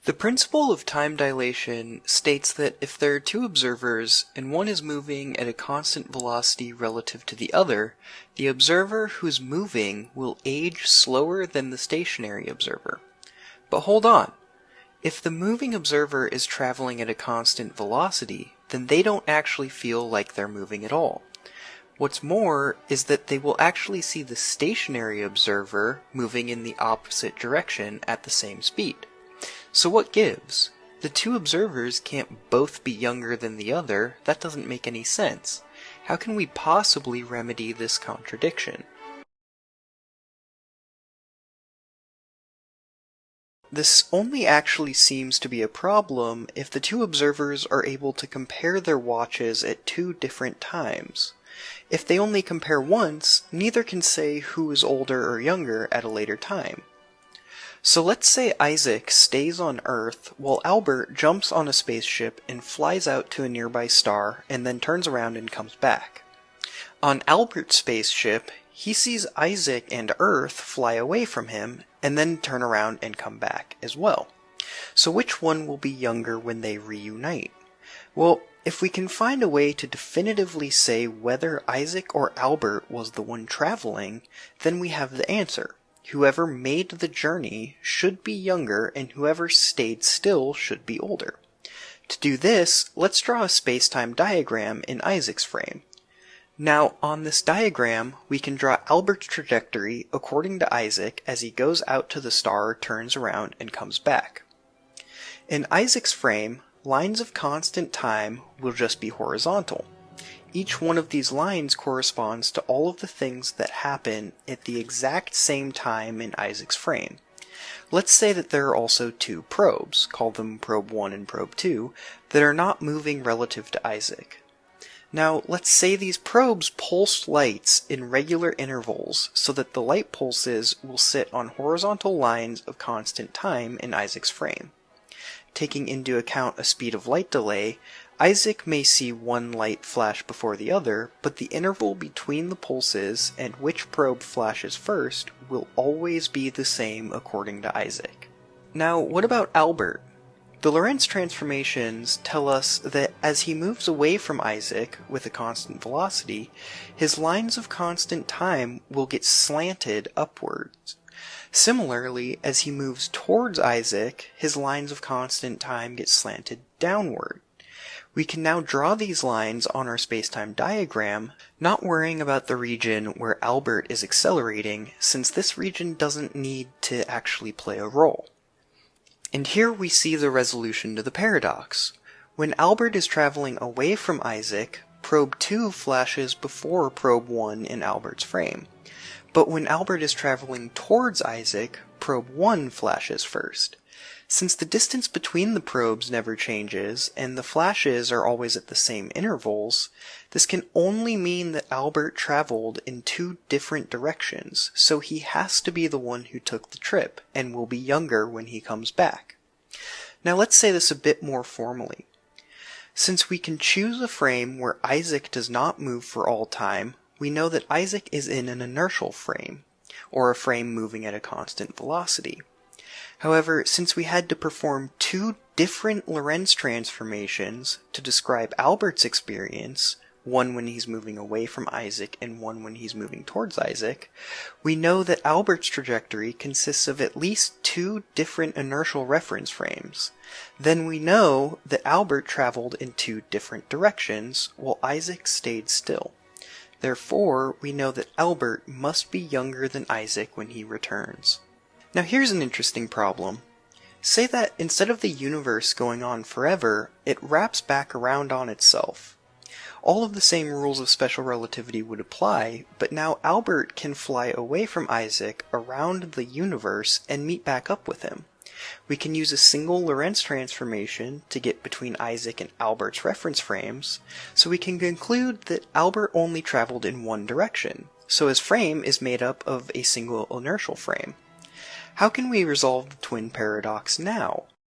The principle of time dilation states that if there are two observers and one is moving at a constant velocity relative to the other, the observer who's moving will age slower than the stationary observer. But hold on. If the moving observer is traveling at a constant velocity, then they don't actually feel like they're moving at all. What's more is that they will actually see the stationary observer moving in the opposite direction at the same speed. So what gives? The two observers can't both be younger than the other. That doesn't make any sense. How can we possibly remedy this contradiction? This only actually seems to be a problem if the two observers are able to compare their watches at two different times. If they only compare once, neither can say who is older or younger at a later time. So let's say Isaac stays on Earth while Albert jumps on a spaceship and flies out to a nearby star and then turns around and comes back. On Albert's spaceship, he sees Isaac and Earth fly away from him and then turn around and come back as well. So which one will be younger when they reunite? Well, if we can find a way to definitively say whether Isaac or Albert was the one traveling, then we have the answer. Whoever made the journey should be younger and whoever stayed still should be older. To do this, let's draw a space-time diagram in Isaac's frame. Now, on this diagram, we can draw Albert's trajectory according to Isaac as he goes out to the star, turns around, and comes back. In Isaac's frame, lines of constant time will just be horizontal. Each one of these lines corresponds to all of the things that happen at the exact same time in Isaac's frame. Let's say that there are also two probes, call them probe 1 and probe 2, that are not moving relative to Isaac. Now, let's say these probes pulse lights in regular intervals so that the light pulses will sit on horizontal lines of constant time in Isaac's frame. Taking into account a speed of light delay, Isaac may see one light flash before the other, but the interval between the pulses and which probe flashes first will always be the same according to Isaac. Now, what about Albert? The Lorentz transformations tell us that as he moves away from Isaac with a constant velocity, his lines of constant time will get slanted upwards. Similarly, as he moves towards Isaac, his lines of constant time get slanted downward. We can now draw these lines on our spacetime diagram, not worrying about the region where Albert is accelerating, since this region doesn't need to actually play a role. And here we see the resolution to the paradox. When Albert is traveling away from Isaac, probe 2 flashes before probe 1 in Albert's frame. But when Albert is traveling towards Isaac, probe 1 flashes first. Since the distance between the probes never changes, and the flashes are always at the same intervals, this can only mean that Albert traveled in two different directions, so he has to be the one who took the trip, and will be younger when he comes back. Now let's say this a bit more formally. Since we can choose a frame where Isaac does not move for all time, we know that Isaac is in an inertial frame, or a frame moving at a constant velocity. However, since we had to perform two different Lorentz transformations to describe Albert's experience, one when he's moving away from Isaac and one when he's moving towards Isaac, we know that Albert's trajectory consists of at least two different inertial reference frames. Then we know that Albert traveled in two different directions, while Isaac stayed still. Therefore, we know that Albert must be younger than Isaac when he returns. Now here's an interesting problem. Say that instead of the universe going on forever, it wraps back around on itself. All of the same rules of special relativity would apply, but now Albert can fly away from Isaac around the universe and meet back up with him. We can use a single Lorentz transformation to get between Isaac and Albert's reference frames, so we can conclude that Albert only traveled in one direction, so his frame is made up of a single inertial frame. How can we resolve the twin paradox now?